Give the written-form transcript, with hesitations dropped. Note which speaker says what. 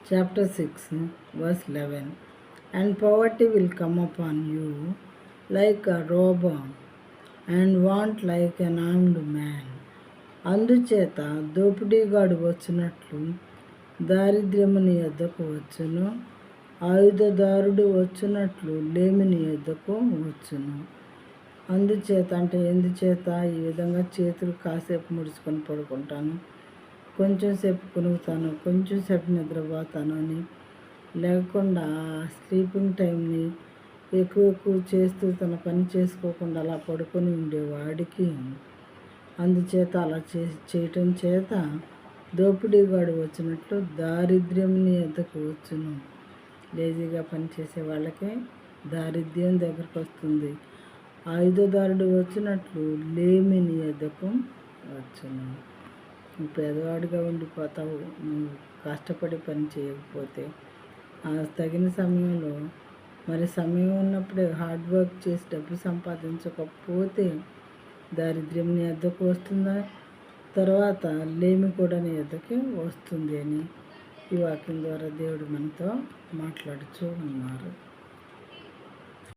Speaker 1: chapter 6, verse 11. And poverty will come upon you like a robber, and want like an armed man. అందుచేత దోపిడీగాడు వచ్చినట్లు దారిద్ర్యము నీ యొద్దకు వచ్చును, ఆయుధదారుడు వచ్చినట్లు లేమి నీ యొద్దకు వచ్చును. అందుచేత అంటే ఎందుచేత ఈ విధంగా చేతులు కాసేపు ముడుచుకొని పడుకుంటాను, కొంచెం సేపు కునుగుతాను, కొంచెం సేపు నిద్రపోతాను అని లేకుండా స్లీపింగ్ టైంని ఎక్కువ చేస్తూ తన పని చేసుకోకుండా అలా పడుకొని ఉండేవాడికి అందుచేత అలా చేయటం చేత దోపిడీగాడు వచ్చినట్లు దారిద్ర్యం నీ ఎద్దకు వచ్చును. లేజీగా పనిచేసే వాళ్ళకి దారిద్ర్యం దగ్గరకు వస్తుంది. ఆయుధదారుడు వచ్చినట్లు లేమి నీ ఎద్దకు వచ్చును. నువ్వు పేదవాడిగా ఉండిపోతావు నువ్వు కష్టపడి పని చేయకపోతే. తగిన సమయంలో మరి సమయం ఉన్నప్పుడే హార్డ్ వర్క్ చేసి డబ్బు సంపాదించకపోతే దారిద్ర్యం నీ ఎద్దకు వస్తుందా, తర్వాత లేమి కూడా నీ ఎద్దకి వస్తుంది అని ఈ వాక్యం ద్వారా దేవుడు మనతో మాట్లాడుతూ ఉన్నారు.